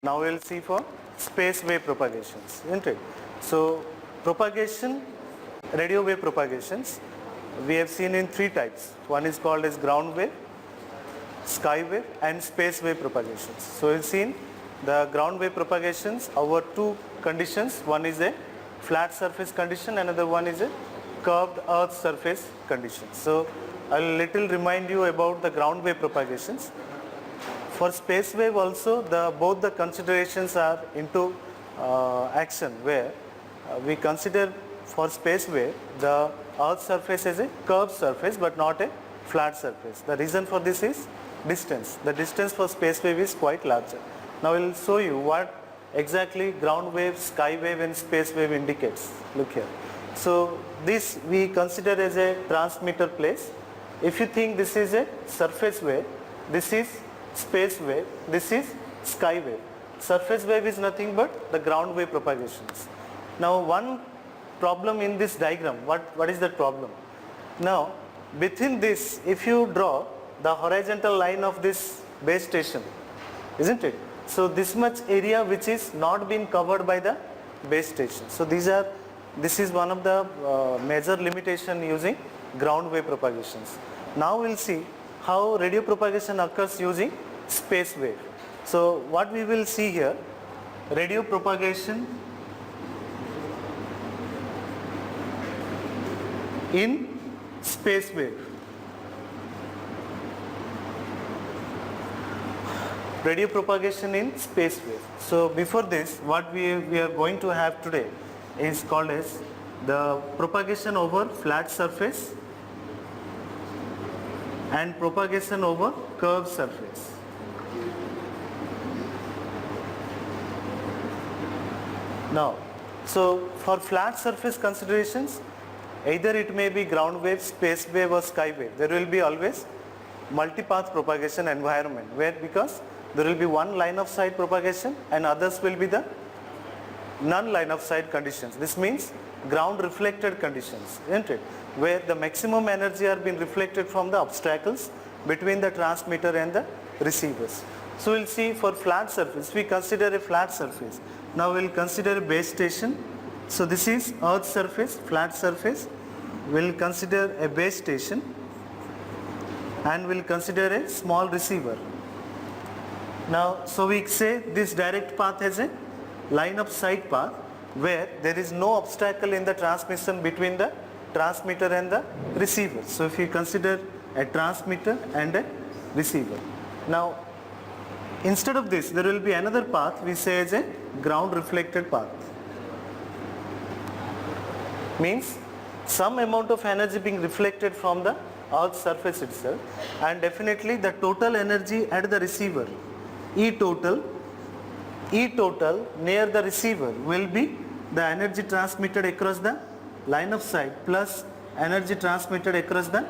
Now we will see for space wave propagations, isn't it? So propagation, radio wave propagations, we have seen in three types. One is called as ground wave, sky wave and space wave propagations. So we've seen the ground wave propagations over two conditions. One is a flat surface condition, another one is a curved earth surface condition. So I'll little remind you about the ground wave propagations. For space wave also, both the considerations are into action, where we consider for space wave the earth surface as a curved surface but not a flat surface. The reason for this is distance. The distance for space wave is quite larger. Now I will show you what exactly ground wave, sky wave and space wave indicates. Look here. So this we consider as a transmitter place. If you think this is a surface wave, this is space wave, this is sky wave. Surface wave is nothing but the ground wave propagations. Now one problem in this diagram, what is that problem? Now within this, if you draw the horizontal line of this base station, isn't it? So this much area which is not been covered by the base station. So this is one of the major limitation using ground wave propagations. Now we'll see how radio propagation occurs using space wave. So what we will see here, radio propagation in space wave. Radio propagation in space wave. So before this, what we are going to have today is called as the propagation over flat surface and propagation over curved surface. Now, so for flat surface considerations, either it may be ground wave, space wave or sky wave, there will be always multipath propagation environment, where because there will be one line of sight propagation and others will be the non-line of sight conditions. This means ground reflected conditions, isn't it? Where the maximum energy are being reflected from the obstacles between the transmitter and the receivers. So we'll see for flat surface, we consider a flat surface. Now we'll consider a base station. So this is earth surface, flat surface. We'll consider a base station and we'll consider a small receiver. Now, so we say this direct path has a line of sight path where there is no obstacle in the transmission between the transmitter and the receiver. So if you consider a transmitter and a receiver. Now instead of this, there will be another path we say as a ground reflected path. Means some amount of energy being reflected from the earth's surface itself, and definitely the total energy at the receiver, E total near the receiver will be the energy transmitted across the line of sight plus energy transmitted across the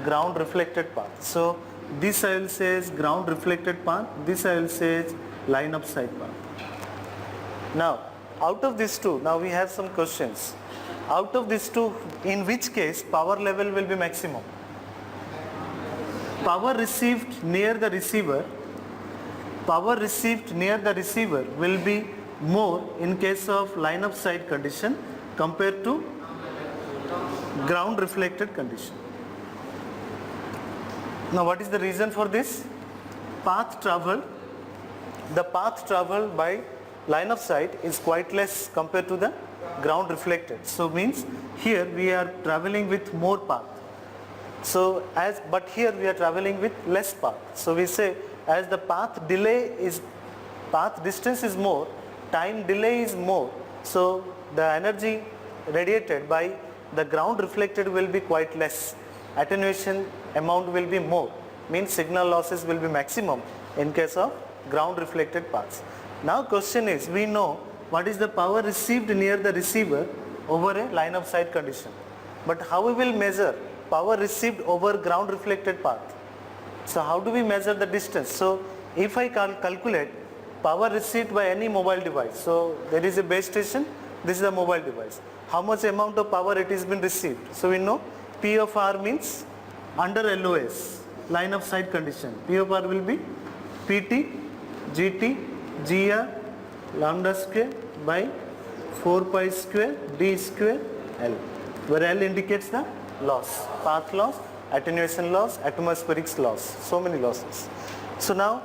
ground reflected path. So this I will say is ground reflected path, this I will say is line of sight path. Now out of these two, now we have some questions. Out of these two, in which case power level will be maximum? Power received near the receiver will be more in case of line of sight condition compared to ground reflected condition. Now what is the reason for this? The path traveled by line of sight is quite less compared to the ground reflected. So means here we are traveling with more path. So but here we are traveling with less path. So we say as the path distance is more, time delay is more. So the energy radiated by the ground reflected will be quite less. Attenuation amount will be more. Means signal losses will be maximum in case of ground reflected paths. Now question is, we know what is the power received near the receiver over a line of sight condition. But how we will measure power received over ground reflected path? So how do we measure the distance? So if I calculate power received by any mobile device, so there is a base station, this is a mobile device. How much amount of power it has been received? So we know P of R means under LOS, line of sight condition. P of R will be PT, GT, GR lambda square by 4 pi square D square L, where L indicates the loss, path loss, attenuation loss, atmospheric loss, so many losses. So now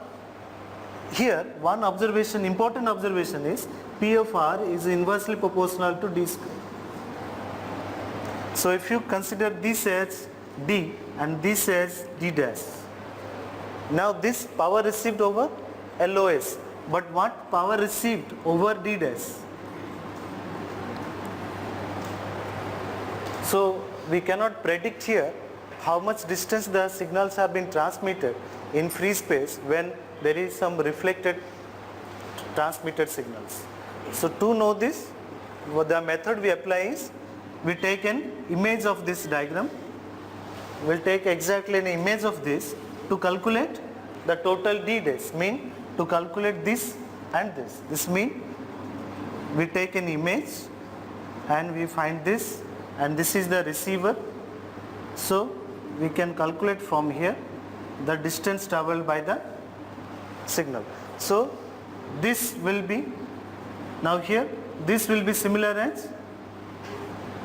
here one observation, important observation is P of R is inversely proportional to D square. So if you consider this as D and this as D dash, now this power received over LOS, but what power received over D dash? So we cannot predict here how much distance the signals have been transmitted in free space when there is some reflected transmitted signals. So to know this, what the method we apply is, we take an image of this diagram, we'll take exactly an image of this to calculate the total D dash, mean to calculate this and this. This mean we take an image and we find this, and this is the receiver. So we can calculate from here the distance traveled by the signal. So this will be, now here this will be similar as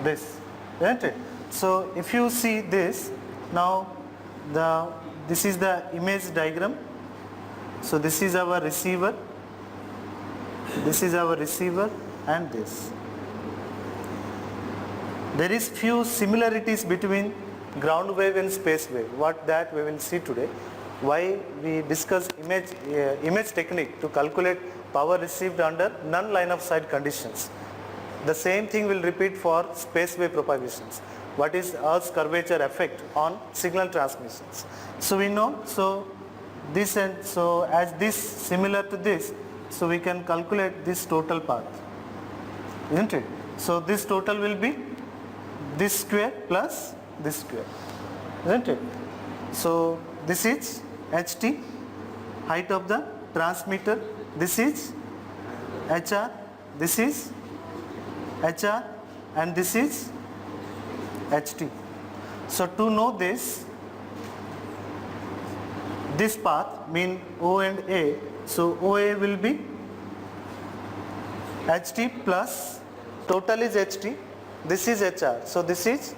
this, isn't it? So if you see this, now this is the image diagram. So this is our receiver, and this. There is few similarities between ground wave and space wave, what that we will see today. Why we discuss image technique to calculate power received under non-line of sight conditions. The same thing will repeat for space wave propagations. What is Earth's curvature effect on signal transmissions? So we know, so this, and so as this similar to this, so we can calculate this total path, isn't it? So this total will be this square plus this square, isn't it? So this is HT, height of the transmitter, this is HR, this is HR, and this is HT. So to know this path mean O and A, so OA will be HT plus total is HT, this is HR, so this is,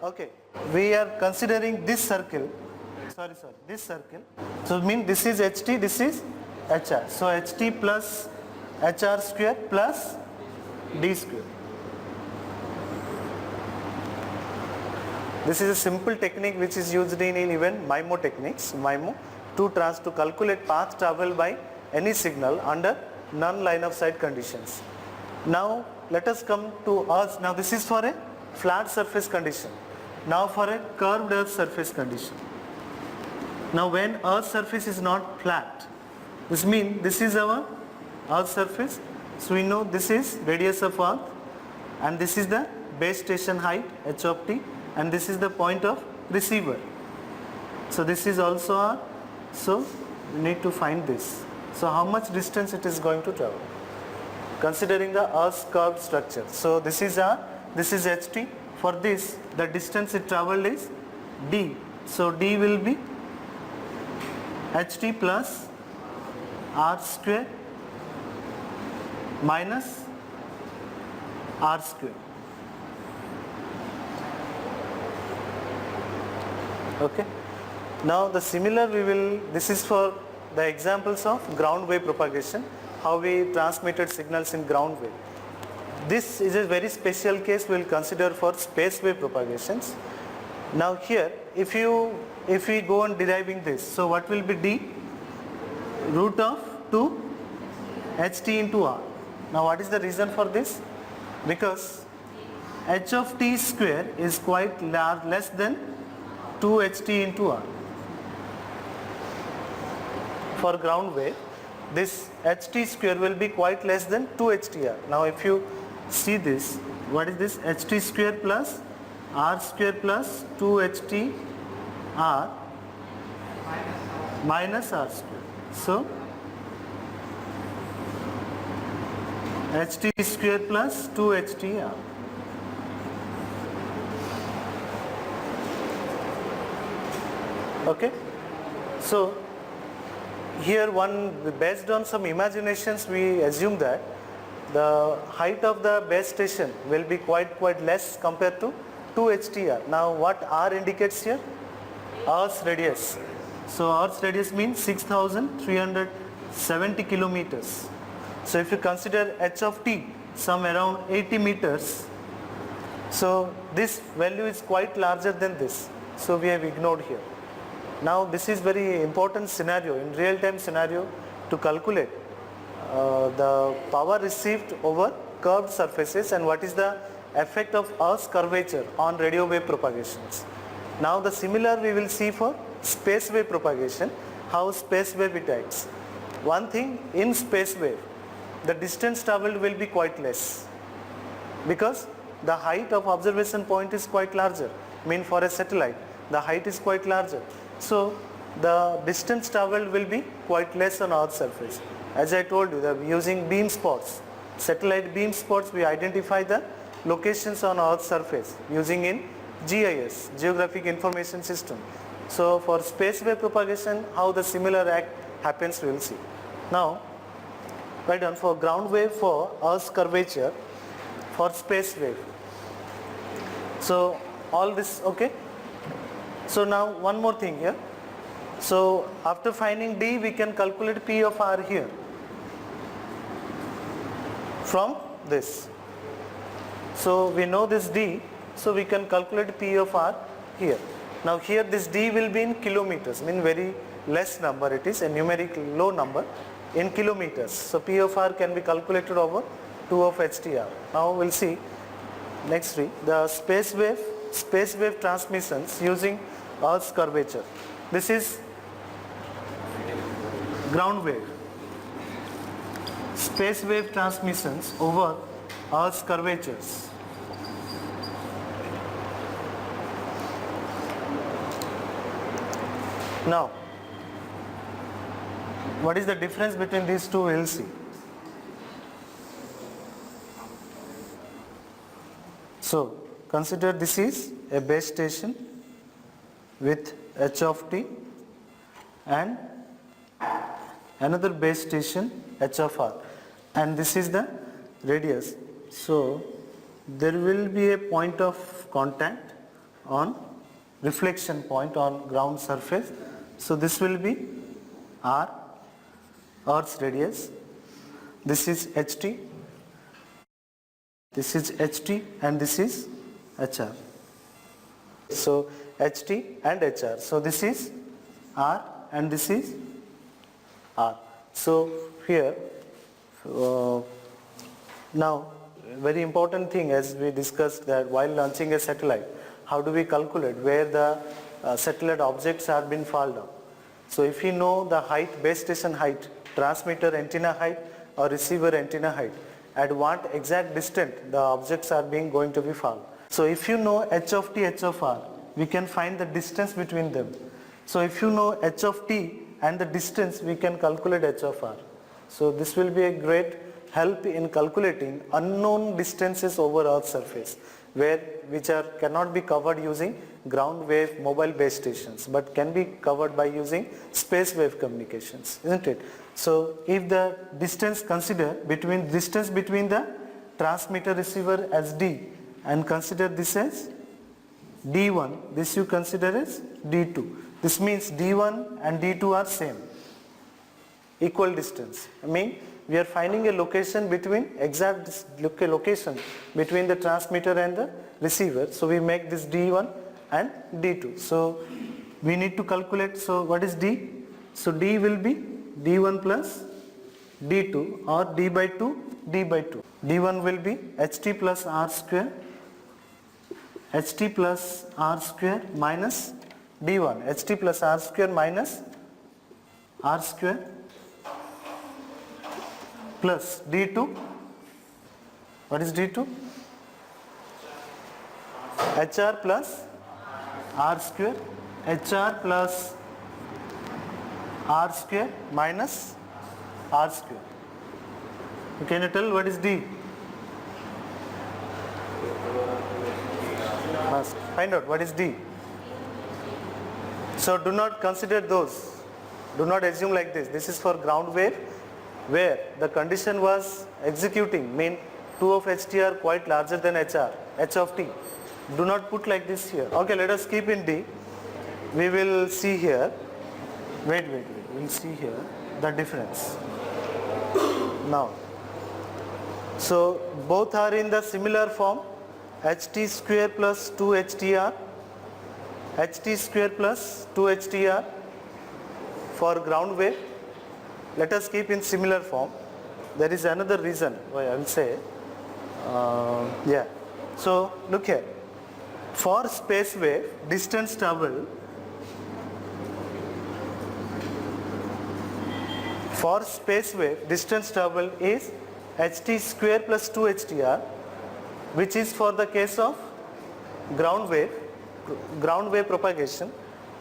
okay, we are considering this circle, this circle, so mean this is HT, this is HR, so HT plus HR square plus D square. This is a simple technique which is used in even MIMO techniques, to calculate path traveled by any signal under non-line of sight conditions. Now let us come to Earth. Now this is for a flat surface condition. Now for a curved Earth surface condition. Now when Earth surface is not flat, this means this is our Earth surface. So we know this is radius of Earth, and this is the base station height h of t, and this is the point of receiver. So this is also R. So we need to find this. So how much distance it is going to travel, considering the Earth's curved structure. So this is R, this is HT. For this, the distance it traveled is D. So D will be HT plus R square minus R square. Okay. Now the similar this is for the examples of ground wave propagation, how we transmitted signals in ground wave. This is a very special case we will consider for space wave propagations. Now here, if we go on deriving this, so what will be D? Root of 2 HT into R. Now what is the reason for this? Because h of t square is quite less than 2 HT into R. For ground wave, this HT square will be quite less than 2 HTR. Now if you see this, what is this? HT square plus R square plus 2 HTR minus R square. So HT square plus 2 HTR. Okay. So here based on some imaginations, we assume that the height of the base station will be quite less compared to 2 HTR. Now what R indicates here? Earth's radius. So Earth's radius means 6,370 kilometers. So if you consider h of t some around 80 meters, so this value is quite larger than this. So we have ignored here. Now this is very important scenario, in real time scenario, to calculate the power received over curved surfaces and what is the effect of Earth's curvature on radio wave propagations. Now the similar we will see for space wave propagation, how space wave it acts. One thing, in space wave, the distance traveled will be quite less because the height of observation point is quite larger. Mean for a satellite, the height is quite larger. So the distance traveled will be quite less on Earth's surface. As I told you, using beam spots, satellite beam spots, we identify the locations on Earth's surface using in GIS, Geographic Information System. So for space wave propagation, how the similar act happens, we will see. Now, right on, for ground wave, for Earth's curvature, for space wave. So all this okay. So now one more thing here. So after finding D, we can calculate P of R here from this. So we know this D, so we can calculate P of R here. Now here this D will be in kilometers, mean very less number, it is a numeric low number in kilometers. So P of R can be calculated over 2 of HTR. Now we'll see next three, the space wave transmissions using Earth's curvature. This is ground wave. Space wave transmissions over Earth's curvatures. Now, what is the difference between these two, we will see. So, consider this is a base station with h of t and another base station h of r, and this is the radius. So there will be a point of contact on reflection point on ground surface. So this will be r, Earth's radius. This is ht, this is ht, and this is hr. So ht and hr. So this is r and this is r. So here now very important thing, as we discussed, that while launching a satellite, how do we calculate where the satellite objects are being fall down. So if you know the height, base station height, transmitter antenna height or receiver antenna height, at what exact distance the objects are going to be fall. So if you know h of t, h of r, we can find the distance between them. So if you know h of t and the distance, we can calculate h of r. So this will be a great help in calculating unknown distances over Earth's surface, which cannot be covered using ground wave mobile base stations, but can be covered by using space wave communications, isn't it? So if the distance distance between the transmitter receiver as d, and consider this as d1, this you consider as d2. This means d1 and d2 are same, equal distance. I mean, we are finding a location between, exact location between the transmitter and the receiver. So we make this d1 and d2. So we need to calculate. So what is d? So d will be d1 plus d2, or d by 2, d by 2. d1 will be ht plus r square, ht plus r square minus d1, ht plus r square minus r square plus d2. What is d2? hr plus r square, hr plus r square minus r square. Can you tell what is d? Must find out what is d. So do not consider those. Do not assume like this. This is for ground wave where the condition was executing, mean 2 of HT are quite larger than HR, H of T. Do not put like this here. Okay, let us keep in D. We will see here. Wait. We will see here the difference. Now, so both are in the similar form, HT square plus 2 HTR, HT square plus 2 HTR for ground wave. Let us keep in similar form. There is another reason why I will say, yeah. So look here, for space wave distance travel, for space wave distance travel is HT square plus 2 HTR, which is for the case of ground wave propagation,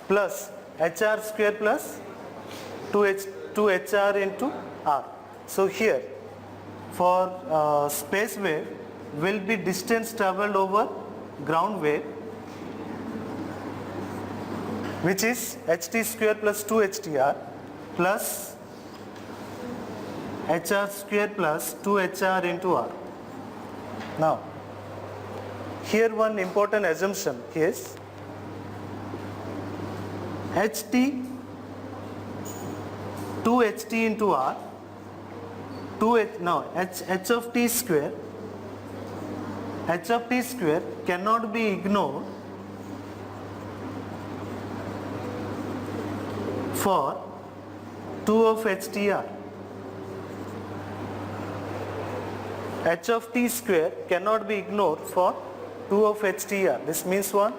plus HR square plus 2 HR into R. So here for space wave will be distance traveled over ground wave, which is HT square plus 2 HTR plus HR square plus 2 HR into R. Now, here one important assumption is HT 2 HT into R, H of T square cannot be ignored for 2 of HTR. H of T square cannot be ignored for 2 of HTR. This means what?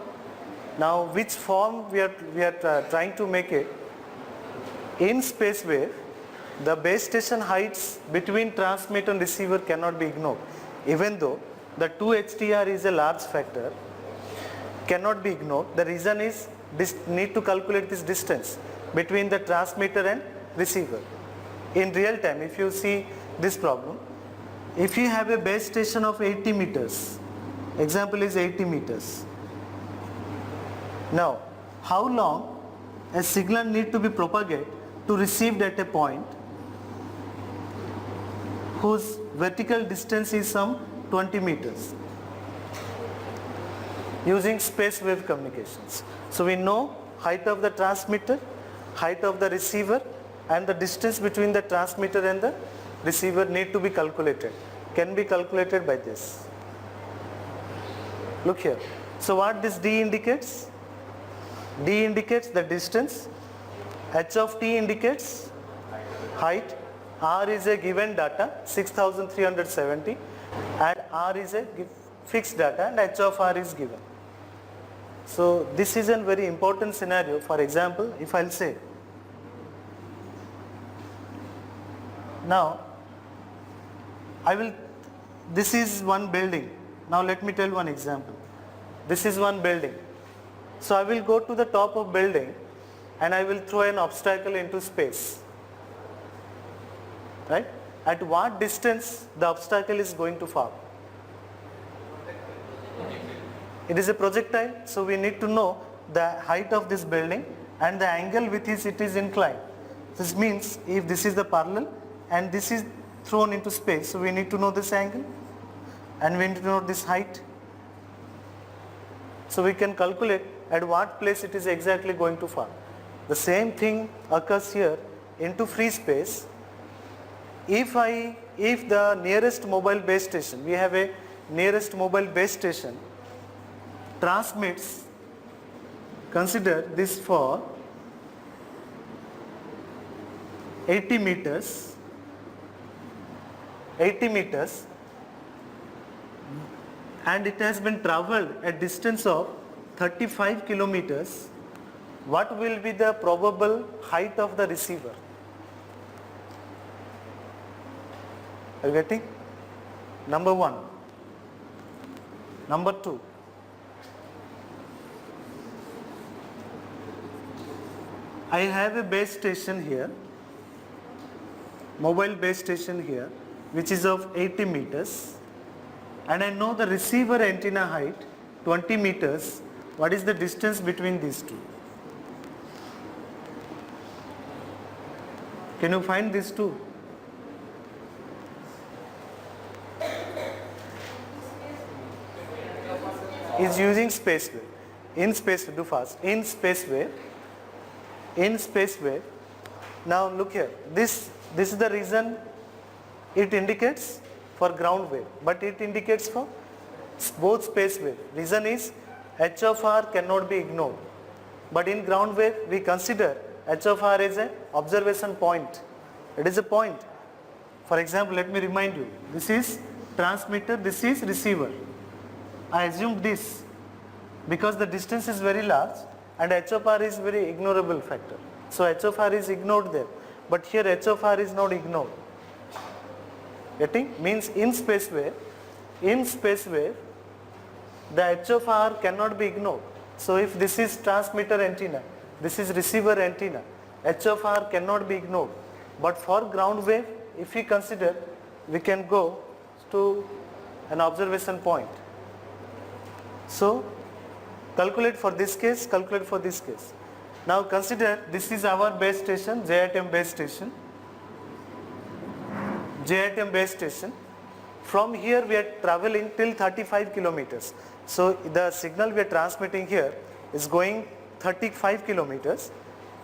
Now which form we are trying to make it? In space wave, the base station heights between transmitter and receiver cannot be ignored. Even though the 2 HTR is a large factor, cannot be ignored. The reason is need to calculate this distance between the transmitter and receiver. In real time, if you see this problem, if you have a base station of 80 meters, example is 80 meters. Now, how long a signal need to be propagated to received at a point whose vertical distance is some 20 meters using space wave communications. So we know height of the transmitter, height of the receiver, and the distance between the transmitter and the receiver need to be calculated. Can be calculated by this. Look here. So what this D indicates? D indicates the distance, H of T indicates height, R is a given data 6370 and R is a fixed data and H of R is given. So this is a very important scenario. For example, if I'll say, now this is one building. Now let me tell one example. This is one building. So I will go to the top of building and I will throw an obstacle into space. Right? At what distance the obstacle is going to fall? It is a projectile, so we need to know the height of this building and the angle with which it is inclined. This means if this is the parallel and this is thrown into space, so we need to know this angle and we need to know this height. So we can calculate at what place it is exactly going to fall. The same thing occurs here into free space. If the nearest mobile base station, we have a nearest mobile base station, transmits, consider this for 80 meters, and it has been traveled a distance of 35 kilometers, what will be the probable height of the receiver? Are you getting? Number one. Number two. I have a base station here, mobile base station here, which is of 80 meters, and I know the receiver antenna height 20 meters. What is the distance between these two? Can you find these two? Is using space wave. In space, do fast. In space wave. In space wave. Now look here. This is the reason it indicates for ground wave, but it indicates for both space wave. Reason is h of r cannot be ignored. But in ground wave, we consider h of r as an observation point. It is a point. For example, let me remind you. This is transmitter, this is receiver. I assumed this because the distance is very large and h of r is very ignorable factor. So h of r is ignored there. But here h of r is not ignored. Getting? Means in space wave, the h of r cannot be ignored. So if this is transmitter antenna, this is receiver antenna, h of r cannot be ignored. But for ground wave, if we consider, we can go to an observation point. So calculate for this case, calculate for this case. Now consider this is our base station, JITM base station. JITM base station. From here we are traveling till 35 kilometers. So the signal we are transmitting here is going 35 kilometers.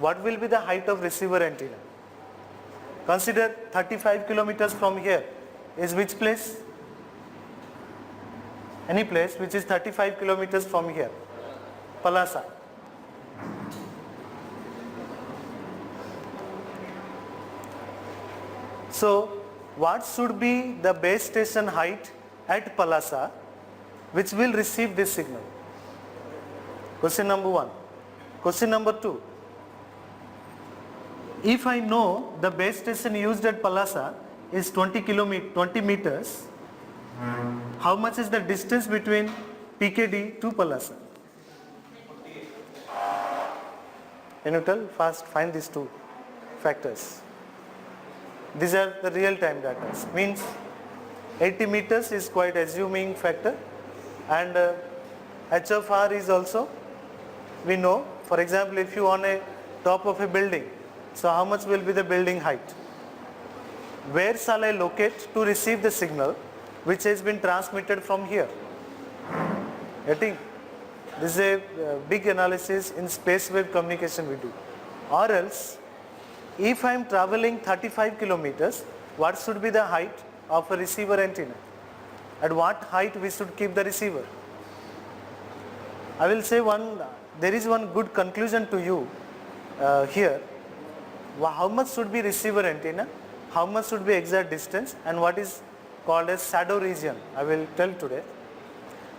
What will be the height of receiver antenna? Consider 35 kilometers from here is which place? Any place which is 35 kilometers from here. Palasa. So what should be the base station height at Palasa which will receive this signal? Question number 1. Question number 2. If I know the base station used at Palasa is 20 meters, how much is the distance between PKD to Palasa? Can you tell? Fast, find these two factors. These are the real-time data. Means 80 meters is quite assuming factor, and h of r is also, we know. For example, if you on a top of a building, so how much will be the building height? Where shall I locate to receive the signal which has been transmitted from here? Getting? This is a big analysis in space wave communication we do. Or else, if I am traveling 35 kilometers, what should be the height of a receiver antenna? At what height we should keep the receiver? I will say there is one good conclusion to you here. How much should be receiver antenna? How much should be exact distance? And what is called as shadow region? I will tell today.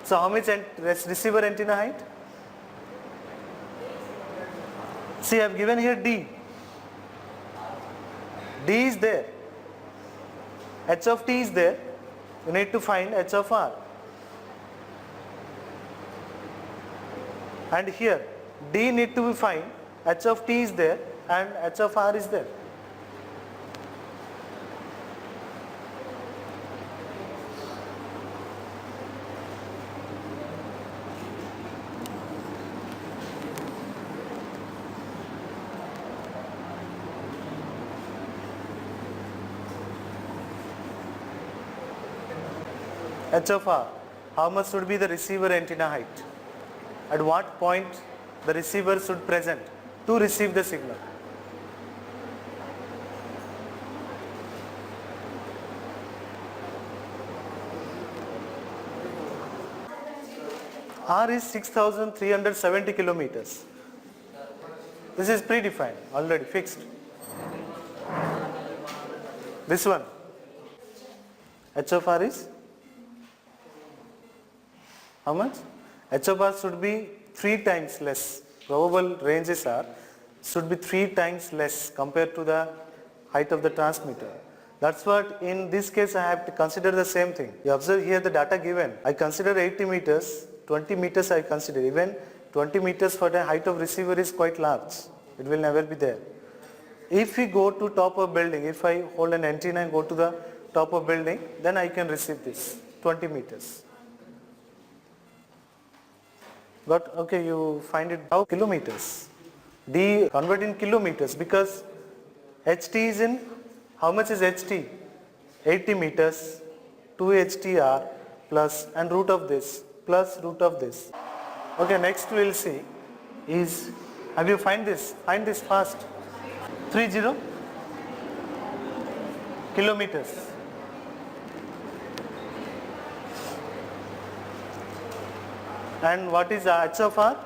So how much receiver antenna height? See, I have given here D. D is there. H of t is there. You need to find h of r. And here D need to be find. H of t is there and h of r is there. H of r, how much should be the receiver antenna height? At what point the receiver should present to receive the signal? R is 6,370 kilometers. This is predefined, already fixed. This one, H of r is how much? H of r should be 3 times less. Probable ranges are should be 3 times less compared to the height of the transmitter. That's what in this case I have to consider the same thing. You observe here the data given. I consider 80 meters, 20 meters I consider. Even 20 meters for the height of receiver is quite large. It will never be there. If we go to top of building, if I hold an antenna and go to the top of building, then I can receive this 20 meters. But okay, you find it how kilometers. D convert in kilometers because HT is in, how much is HT? 80 meters, 2 HTR plus and root of this plus root of this. Okay, next we will see is, have you find this fast, 30 kilometers. And what is H of R?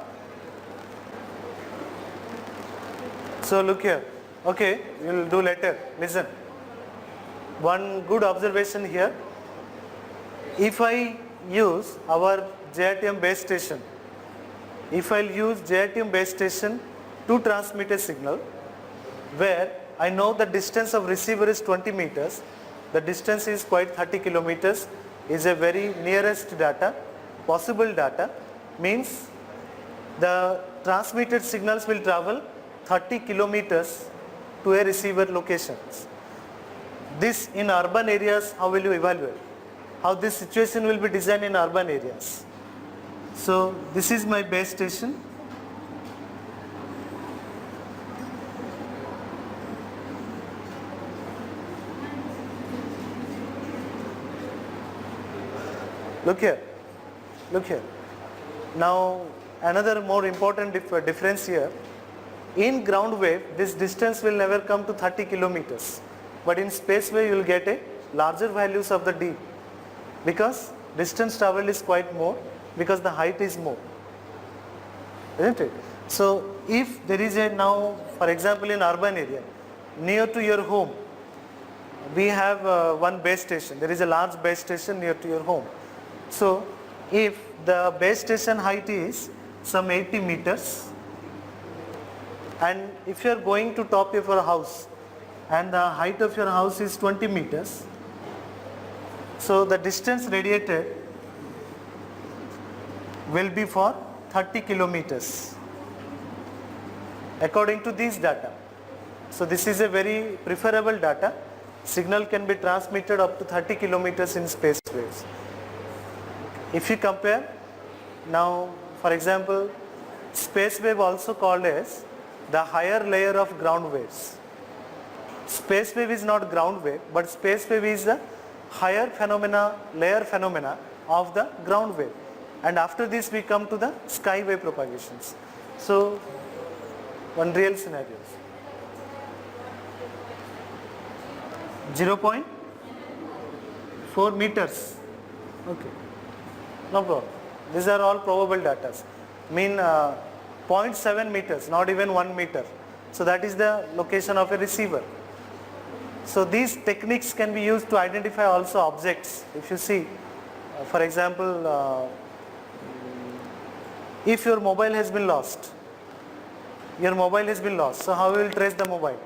So look here, okay, we will do later, listen. One good observation here, if I use our JITM base station, if I use JITM base station to transmit a signal where I know the distance of receiver is 20 meters, the distance is quite 30 kilometers, is a very nearest data, possible data, means the transmitted signals will travel 30 kilometers to a receiver location. This in urban areas, how will you evaluate? How this situation will be designed in urban areas? So this is my base station. Look here, look here. Now another more important difference here. In ground wave, this distance will never come to 30 kilometers. But in space wave, you will get a larger values of the D, because distance traveled is quite more, because the height is more, isn't it? So if there is a, now for example in urban area, near to your home, we have one base station, there is a large base station near to your home. So if the base station height is some 80 meters, and if you are going to top of your house and the height of your house is 20 meters, so the distance radiated will be for 30 kilometers according to these data. So this is a very preferable data. Signal can be transmitted up to 30 kilometers in space waves. If you compare, now for example, space wave also called as the higher layer of ground waves. Space wave is not ground wave, but space wave is the higher phenomena, layer phenomena of the ground wave. And after this we come to the sky wave propagations. So one real scenario. 0.4 meters. Okay, no problem. These are all probable data. Mean 0.7 meters, not even 1 meter. So that is the location of a receiver. So these techniques can be used to identify also objects. If you see, for example, if your mobile has been lost, so how we will trace the mobile?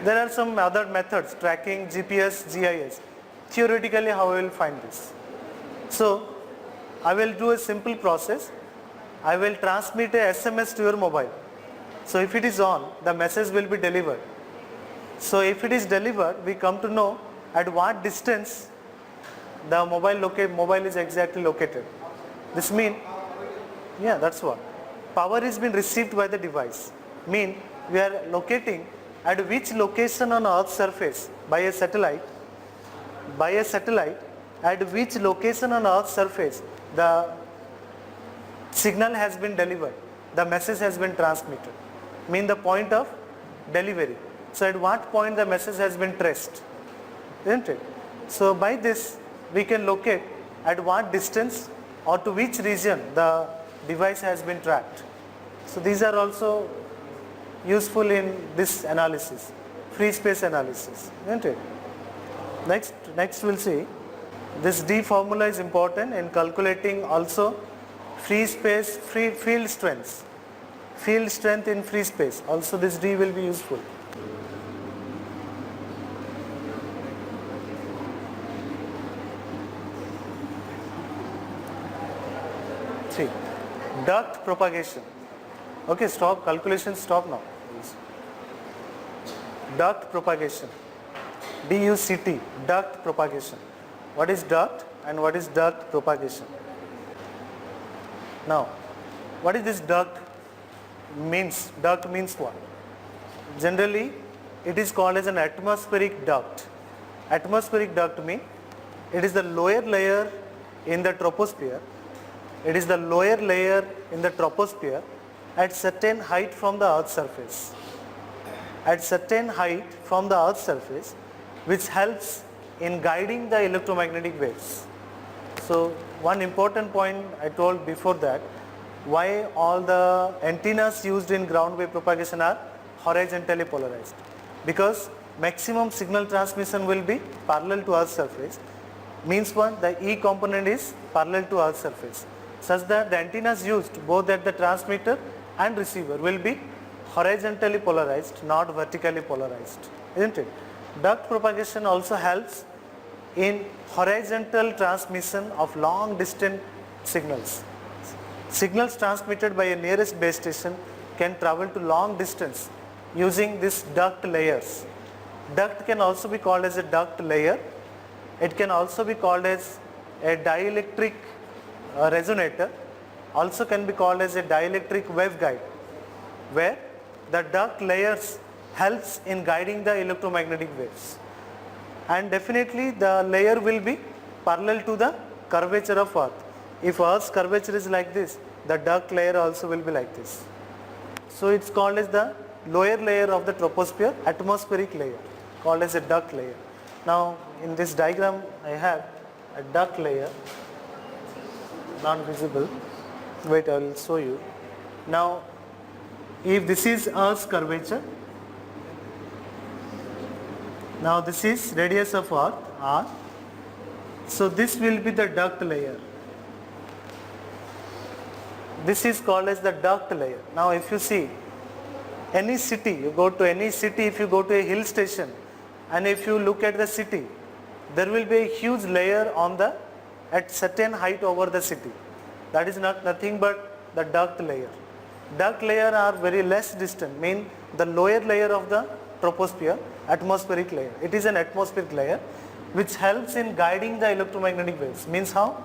There are some other methods, tracking, GPS, GIS. Theoretically, how we will find this? So I will do a simple process. I will transmit a SMS to your mobile. So if it is on, the message will be delivered. So if it is delivered, we come to know at what distance the mobile is exactly located. This means, yeah, that's what. Power is being received by the device. Mean we are locating at which location on Earth's surface by a satellite, at which location on Earth's surface the signal has been delivered, the message has been transmitted. Mean the point of delivery. So at what point the message has been traced, isn't it? So by this we can locate at what distance or to which region the device has been tracked. So these are also useful in this analysis, free space analysis, isn't it? Next we'll see, this D formula is important in calculating also free space, free field strength in free space. Also this D will be useful. See, duct propagation. Okay, stop, calculation stop now. Duct propagation, DUCT, duct propagation. What is duct and what is duct propagation? Now, what is this duct means? Duct means what? generally it is called as an atmospheric duct. Atmospheric duct means it is the lower layer in the troposphere. It is the lower layer in the troposphere at certain height from the earth's surface. At certain height from the earth's surface, which helps in guiding the electromagnetic waves. So one important point I told before that, why all the antennas used in ground wave propagation are horizontally polarized. Because maximum signal transmission will be parallel to earth's surface. Means one, the E component is parallel to earth's surface, such that the antennas used both at the transmitter and receiver will be horizontally polarized, not vertically polarized, isn't it? Duct propagation also helps in horizontal transmission of long distance signals. Signals transmitted by a nearest base station can travel to long distance using these duct layers. Duct can also be called as a duct layer. It can also be called as a dielectric resonator, also can be called as a dielectric waveguide, where the duct layers helps in guiding the electromagnetic waves. And definitely the layer will be parallel to the curvature of earth. If earth's curvature is like this, the duct layer also will be like this. So it's called as the lower layer of the troposphere, atmospheric layer, called as a duct layer. Now in this diagram I have a duct layer, not visible. Wait, I will show you. Now if this is Earth's curvature, now this is radius of Earth, R. So this will be the duct layer. This is called as the duct layer. Now if you see any city, you go to any city, if you go to a hill station and if you look at the city, there will be a huge layer on the at certain height over the city. That is nothing but the duct layer. Duct layer are very less distant, mean the lower layer of the troposphere, atmospheric layer. It is an atmospheric layer which helps in guiding the electromagnetic waves. Means how?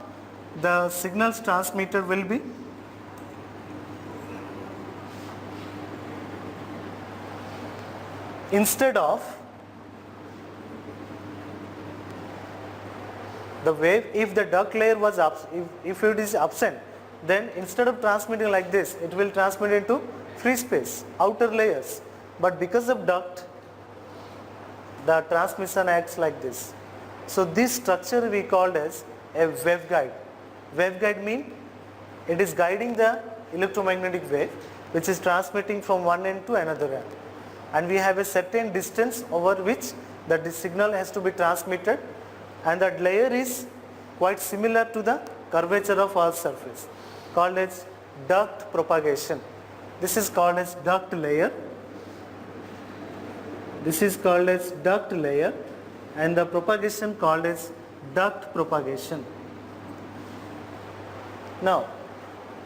The signals transmitted will be instead of the wave, if the duct layer was if it is absent, then instead of transmitting like this, it will transmit into free space, outer layers. But because of duct, the transmission acts like this. So this structure we called as a waveguide. Waveguide means it is guiding the electromagnetic wave which is transmitting from one end to another end. And we have a certain distance over which the signal has to be transmitted, and that layer is quite similar to the curvature of Earth's surface, called as duct propagation. This is called as duct layer. This is called as duct layer, and the propagation called as duct propagation. Now,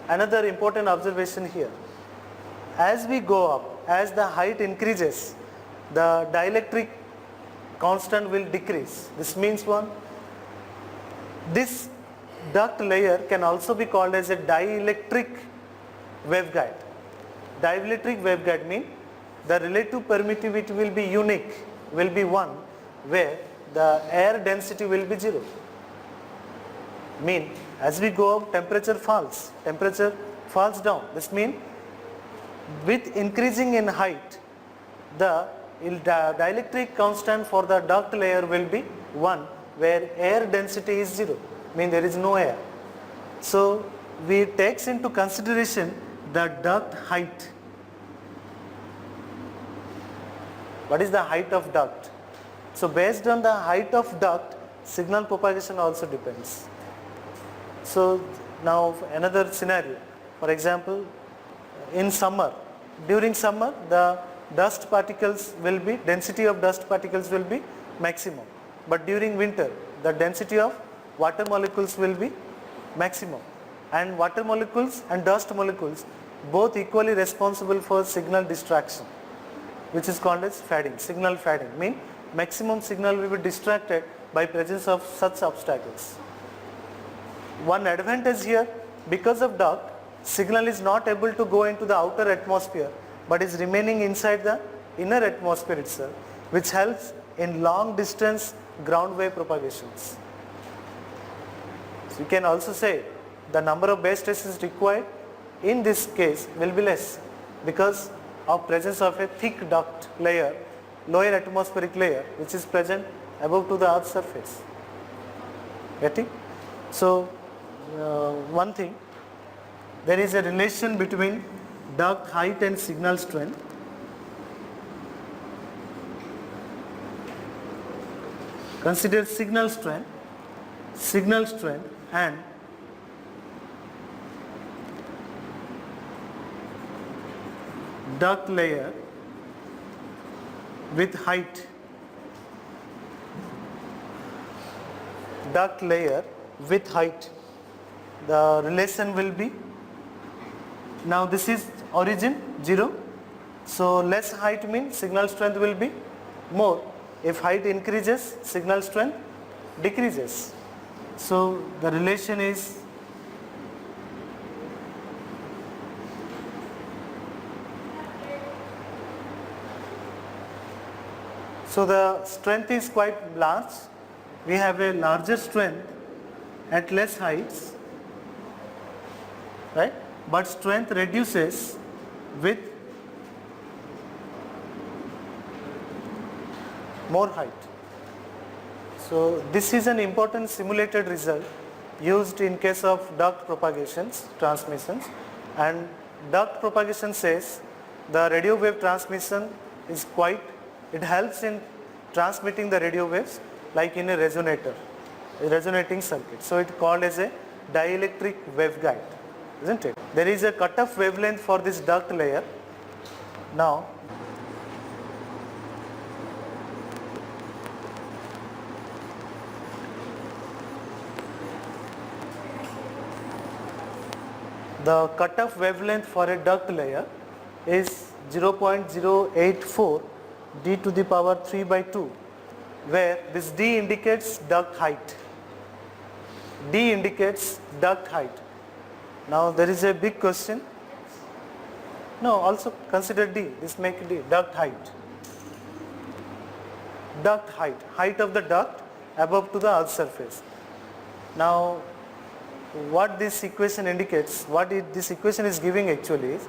another important observation here. As we go up, as the height increases, the dielectric constant will decrease. This means one, this duct layer can also be called as a dielectric waveguide. Dielectric waveguide means the relative permittivity will be unique, will be one, where the air density will be 0. Mean as we go up, temperature falls down. This means with increasing in height, the dielectric constant for the duct layer will be 1, where air density is 0, mean there is no air. So we takes into consideration the duct height. What is the height of duct? So based on the height of duct, signal propagation also depends. So now another scenario, for example, in summer, during summer the dust particles will be, density of dust particles will be maximum, but during winter the density of water molecules will be maximum, and water molecules and dust molecules both equally responsible for signal distraction, which is called as fading. Signal fading means maximum signal will be distracted by presence of such obstacles. One advantage here, because of duct, signal is not able to go into the outer atmosphere but is remaining inside the inner atmosphere itself, which helps in long distance ground wave propagations. So you can also say the number of base stations required in this case will be less because of presence of a thick duct layer, lower atmospheric layer, which is present above to the earth's surface. Getting? So one thing, there is a relation between duct height and signal strength. Consider signal strength and duct layer with height. Duct layer with height. The relation will be, now this is origin 0, so less height means signal strength will be more. If height increases, signal strength decreases. So the relation is so the strength is quite large. We have a larger strength at less heights, right? But strength reduces with more height. So this is an important simulated result used in case of duct propagations, transmissions, and duct propagation says the radio wave transmission is quite, it helps in transmitting the radio waves like in a resonator, a resonating circuit. So it called as a dielectric waveguide, isn't it? There is a cutoff wavelength for this duct layer. Now the cutoff wavelength for a duct layer is 0.084 d to the power 3 by 2, where this d indicates duct height. D indicates duct height. Now there is a big question. No, also consider d, this make d, duct height. Duct height, height of the duct above to the earth surface. Now what this equation indicates, this equation is giving actually is,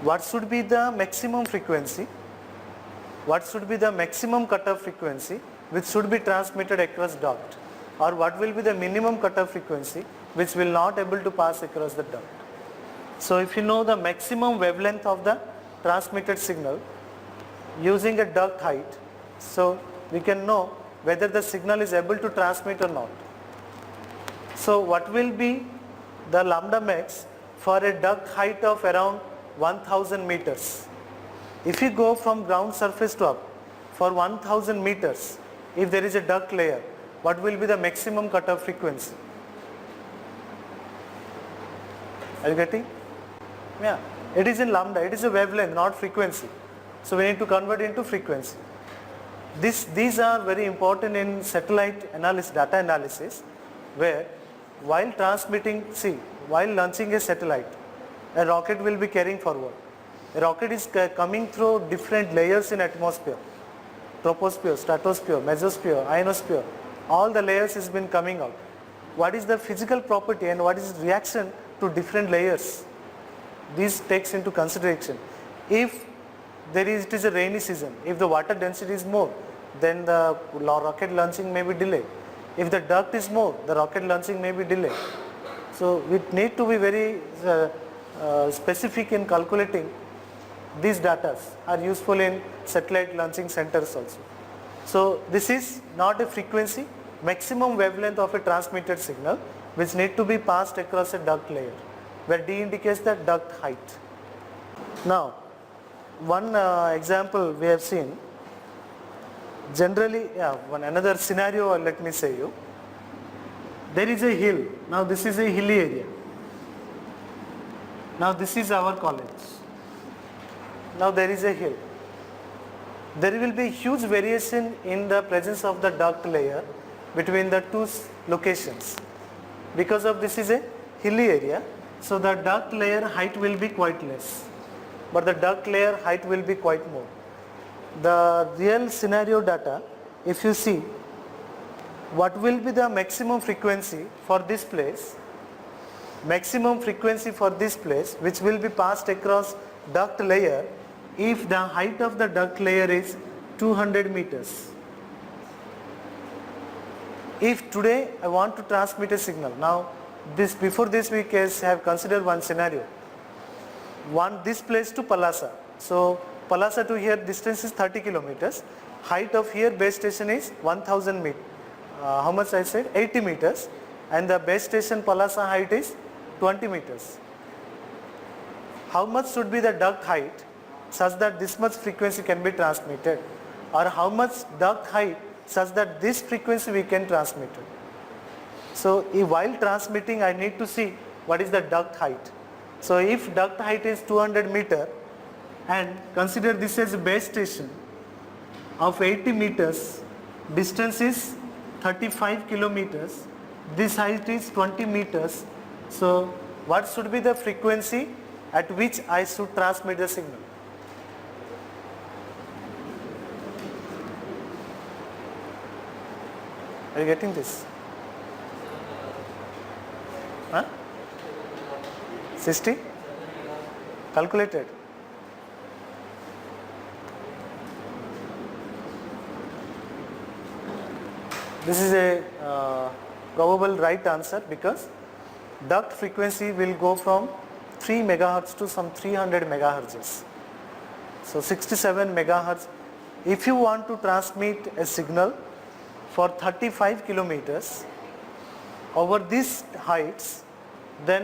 what should be the maximum frequency, what should be the maximum cutoff frequency which should be transmitted across duct, or what will be the minimum cutoff frequency which will not able to pass across the duct. So if you know the maximum wavelength of the transmitted signal using a duct height, so we can know whether the signal is able to transmit or not. So what will be the lambda max for a duct height of around 1000 meters? If you go from ground surface to up for 1000 meters, if there is a duct layer, what will be the maximum cutoff frequency? Are you getting? Yeah, it is in lambda, it is a wavelength, not frequency. So we need to convert into frequency. These are very important in satellite analysis, data analysis, where while transmitting, while launching a satellite, a rocket will be carrying forward. A rocket is coming through different layers in atmosphere, troposphere, stratosphere, mesosphere, ionosphere. All the layers has been coming out. What is the physical property and what is reaction to different layers? This takes into consideration. If it is a rainy season, if the water density is more, then the rocket launching may be delayed. If the duct is more, the rocket launching may be delayed. So we need to be very specific in calculating. These data are useful in satellite launching centers also. So this is not a frequency, maximum wavelength of a transmitted signal which need to be passed across a duct layer, where D indicates the duct height. Now one example we have seen. Generally, another scenario, let me say you. There is a hill. Now this is a hilly area. Now this is our college. Now there is a hill. There will be huge variation in the presence of the duct layer between the two locations. Because of this is a hilly area, so the duct layer height will be quite less, but the duct layer height will be quite more. the real scenario data, if you see what will be the maximum frequency for this place, which will be passed across duct layer if the height of the duct layer is 200 meters. If today I want to transmit a signal, now before this we have considered one scenario, this place to Palasa. So Palasa to here distance is 30 kilometers, height of here base station is 1000 meters, how much I said, 80 meters, and the base station Palasa height is 20 meters. How much should be the duct height such that this much frequency can be transmitted, or how much duct height such that this frequency we can transmit it. So while transmitting I need to see what is the duct height. So if duct height is 200 meter and consider this as a base station of 80 meters, distance is 35 kilometers, this height is 20 meters. So what should be the frequency at which I should transmit the signal? Are you getting this? Huh? 60? Calculated? This is a probable right answer because duct frequency will go from 3 megahertz to some 300 megahertz. So 67 megahertz. If you want to transmit a signal for 35 kilometers over these heights, then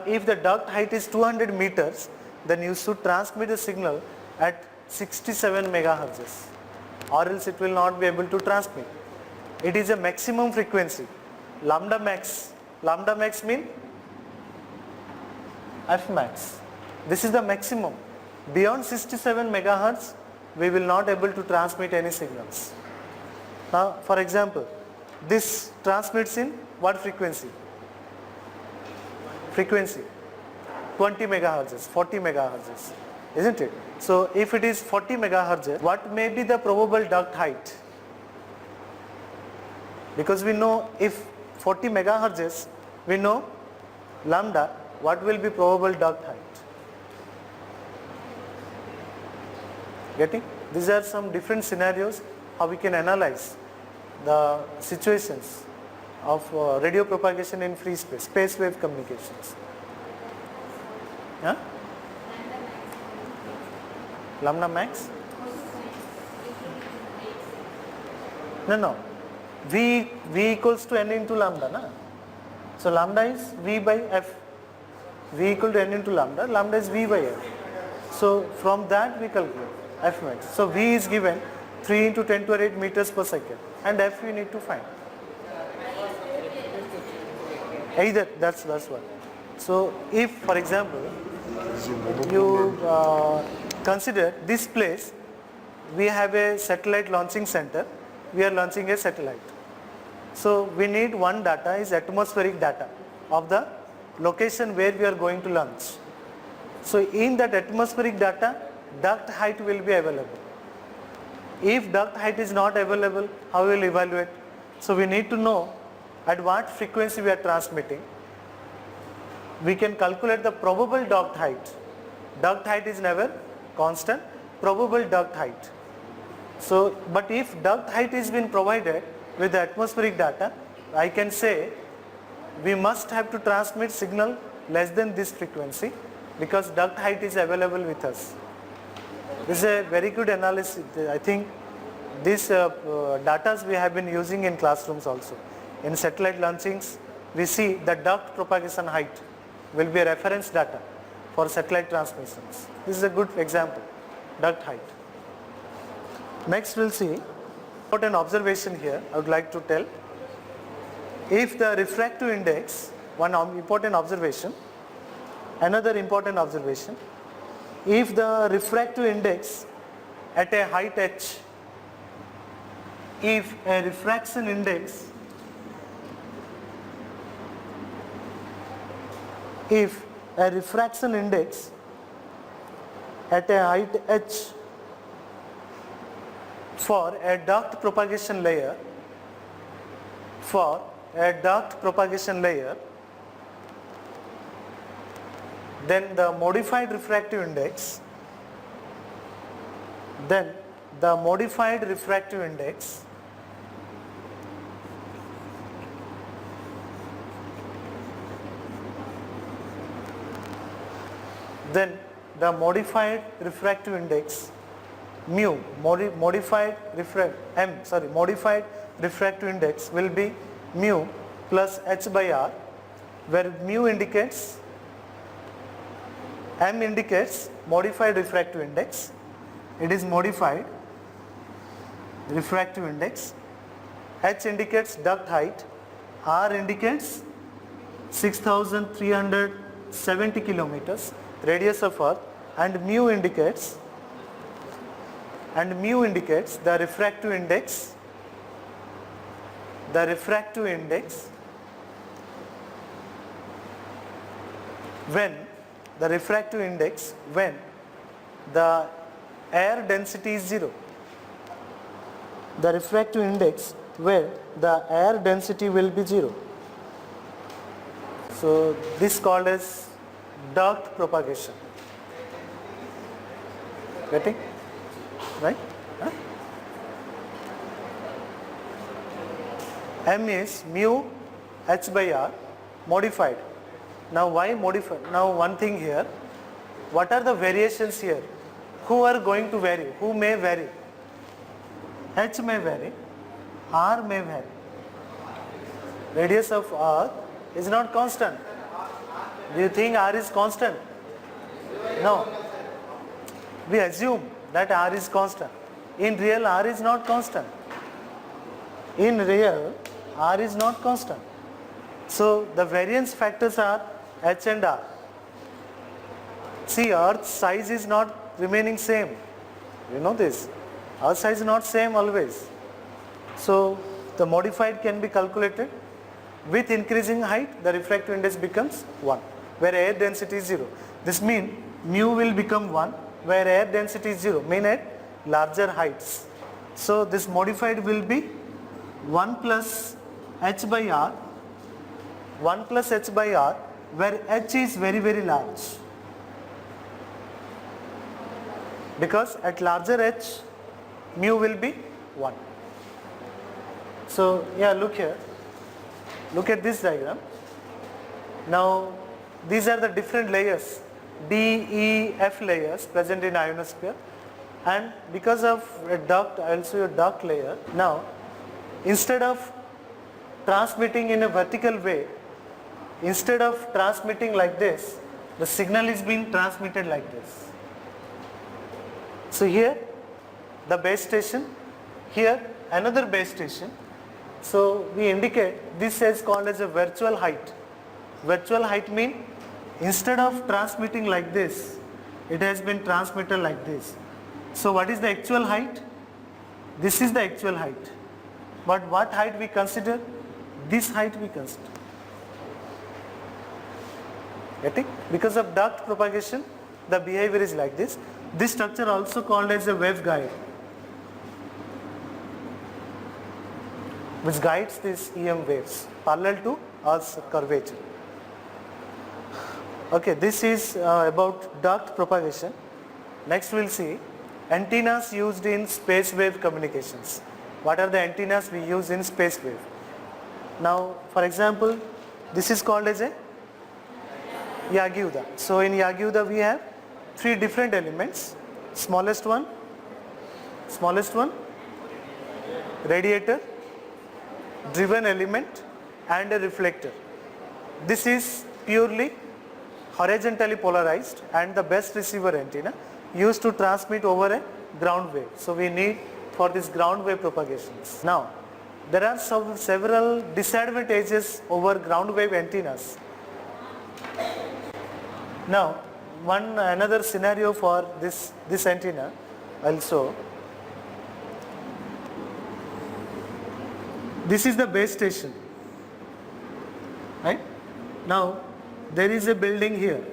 if the duct height is 200 meters, then you should transmit a signal at 67 megahertz, or else it will not be able to transmit. It is a maximum frequency. Lambda max mean F max. This is the maximum. Beyond 67 megahertz, we will not able to transmit any signals. Now, for example, this transmits in what frequency? 20 megahertz, 40 megahertz, isn't it? So if it is 40 megahertz, what may be the probable duct height? Because we know if 40 megahertz, we know lambda, what will be probable duct height? Getting? These are some different scenarios how we can analyze the situations of radio propagation in free space, space wave communications. Yeah? Lambda max? No. V equals to n into lambda, na? So lambda is V by F. V equal to n into lambda. Lambda is V by F. So from that we calculate F max. So V is given 3 into 10 to the 8 meters per second, and F we need to find. Either that's one. So if, for example, you consider this place, we have a satellite launching center. We are launching a satellite. So we need one data is atmospheric data of the location where we are going to launch. So in that atmospheric data, duct height will be available. If duct height is not available, how we will evaluate? So we need to know at what frequency we are transmitting. We can calculate the probable duct height. Duct height is never constant, probable duct height. So, but if duct height is been provided with the atmospheric data, I can say we must have to transmit signal less than this frequency because duct height is available with us. This is a very good analysis. I think these data we have been using in classrooms also. In satellite launchings, we see the duct propagation height will be a reference data for satellite transmissions. This is a good example, duct height. Next we'll see important observation here I would like to tell. If the refractive index, one important observation, another important observation, if the refractive index at a height h, if a refraction index, if a refraction index at a height h For a duct propagation layer, then the modified refractive index, mu, modified refractive index will be mu plus h by r, where mu indicates, m indicates modified refractive index, it is modified refractive index, h indicates duct height, r indicates 6370 kilometers radius of earth, and mu indicates the refractive index when the air density is 0. The refractive index where the air density will be 0. So this called as duct propagation. Getting? Right? Huh? M is mu h by r modified. Now why modified? Now one thing here, what are the variations here? Who are going to vary? Who may vary? H may vary, r may vary. Radius of earth is not constant. Do you think r is constant? No. We assume that r is constant. In real, r is not constant. So the variance factors are h and r. See, earth's size is not remaining same. You know this. Earth's size is not same always. So the modified can be calculated. With increasing height, the refractive index becomes 1, where air density is 0. This means mu will become 1, where air density is 0, mean at larger heights. So this modified will be 1 plus h by r, where h is very, very large. Because at larger h, mu will be 1. So yeah, look here. Look at this diagram. Now these are the different layers, D, E, F layers present in ionosphere, and because of a duct, I will show you a duct layer. Now instead of transmitting in a vertical way, instead of transmitting like this, the signal is being transmitted like this. So here the base station, here another base station. So we indicate this is called as a virtual height. Virtual height means instead of transmitting like this, it has been transmitted like this. So what is the actual height? This is the actual height. But what height we consider? This height we consider. Getting? Because of duct propagation, the behavior is like this. This structure also called as a waveguide, which guides these EM waves parallel to Earth's curvature. Okay, this is about duct propagation. Next we'll see antennas used in space wave communications. What are the antennas we use in space wave? Now, for example, this is called as a Yagyuda. So in Yagyuda we have 3 different elements. Smallest one, radiator, driven element, and a reflector. This is purely horizontally polarized and the best receiver antenna used to transmit over a ground wave. So we need for this ground wave propagations. Now there are several disadvantages over ground wave antennas. Now another scenario for this antenna also. This is the base station, right? Now there is a building here.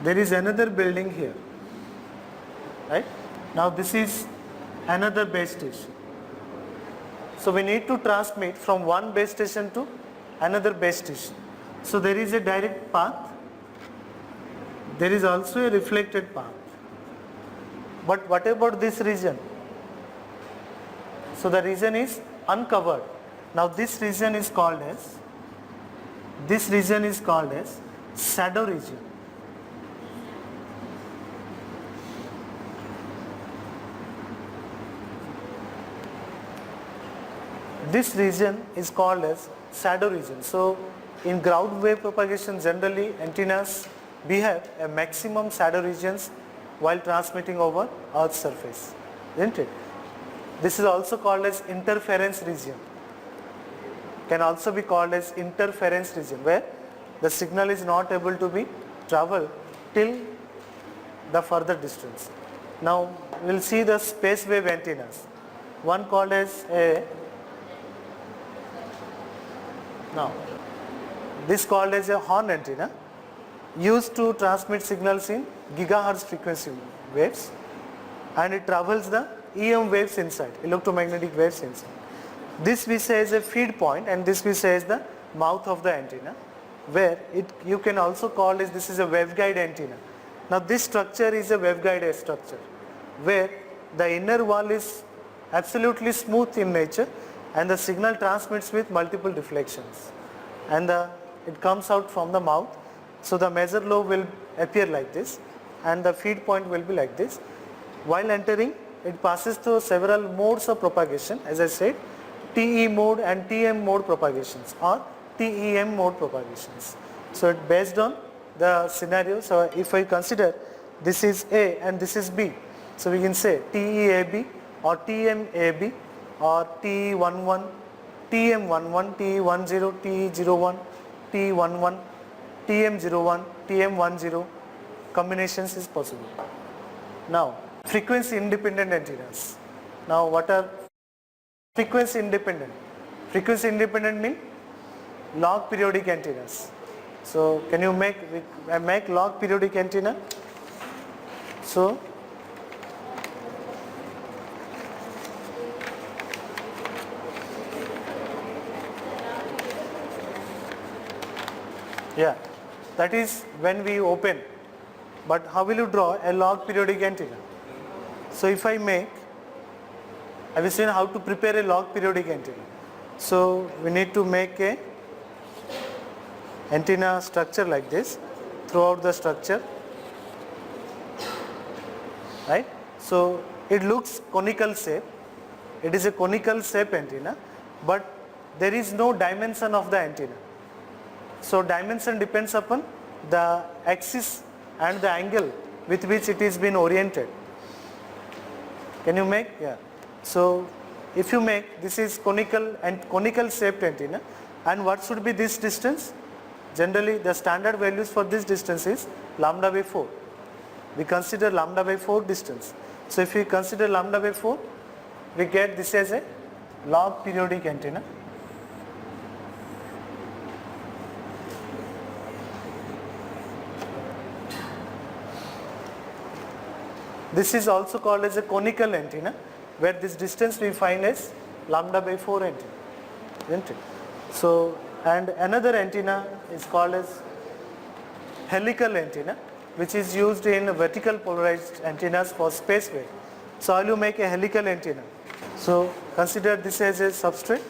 There is another building here, right? Now this is another base station. So we need to transmit from one base station to another base station. So there is a direct path, there is also a reflected path. But what about this region? So the region is uncovered. Now this region is called as shadow region. This region is called as shadow region. So in ground wave propagation, generally antennas behave a maximum shadow regions while transmitting over Earth's surface, isn't it? This is also called as interference region. Can also be called as interference region, where the signal is not able to be traveled till the further distance. Now we will see the space wave antennas. One called as this called as a horn antenna, used to transmit signals in gigahertz frequency waves, and it travels the EM waves inside, electromagnetic waves inside. This we say is a feed point, and this we say is the mouth of the antenna, where you can also call this is a waveguide antenna. Now this structure is a waveguide structure, where the inner wall is absolutely smooth in nature, and the signal transmits with multiple deflections, and it comes out from the mouth. So the major lobe will appear like this, and the feed point will be like this. While entering, it passes through several modes of propagation, as I said, TE mode and TM mode propagations, or TEM mode propagations. So it based on the scenario. So if I consider this is A and this is B, so we can say TEAB or TMAB or TE11, TM11, TE10, TE01, TE11, TM01, TM10 combinations is possible. Now frequency independent antennas. Now what are frequency independent? Frequency independent means log periodic antennas. So can you make log periodic antenna? So yeah, that is when we open. But how will you draw a log periodic antenna? So if I will say how to prepare a log periodic antenna. So we need to make a antenna structure like this throughout the structure, right? So it looks conical shape. It is a conical shape antenna, but there is no dimension of the antenna. So dimension depends upon the axis and the angle with which it is been oriented. Can you make? Yeah. So if you make, this is conical and conical shaped antenna, and what should be this distance? Generally the standard values for this distance is lambda by 4. We consider lambda by 4 distance. So if we consider lambda by 4, we get this as a log periodic antenna. This is also called as a conical antenna, where this distance we find as lambda by 4 antenna, isn't it? So, and another antenna is called as helical antenna, which is used in vertical polarized antennas for space wave. So how will you make a helical antenna? So consider this as a substrate.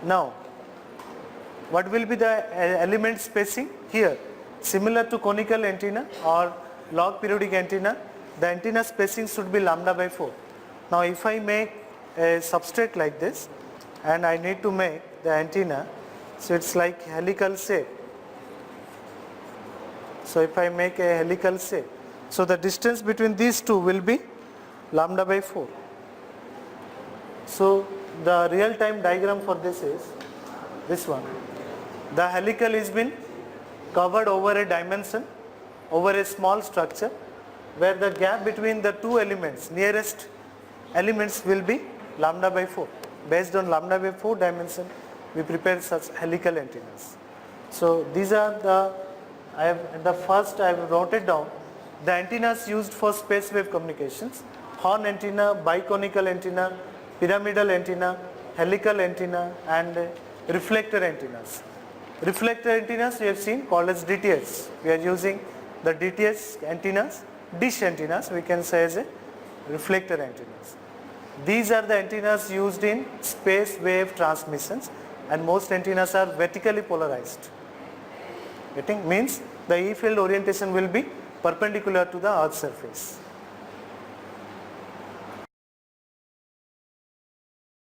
Now what will be the element spacing here? Similar to conical antenna or log periodic antenna, the antenna spacing should be lambda by 4. Now if I make a substrate like this and I need to make the antenna, so it's like helical shape. So if I make a helical shape, so the distance between these two will be lambda by 4. So the real time diagram for this is this one. The helical is been covered over a dimension, over a small structure, where the gap between the two elements, nearest elements, will be lambda by 4. Based on lambda by 4 dimension, we prepare such helical antennas. So these are the first I have noted down the antennas used for space wave communications. horn antenna, biconical antenna, pyramidal antenna, helical antenna and reflector antennas. Reflector antennas we have seen called as DTS. We are using the DTS antennas, dish antennas we can say as a reflector antennas. These are the antennas used in space wave transmissions and most antennas are vertically polarized. Getting means the E field orientation will be perpendicular to the earth surface.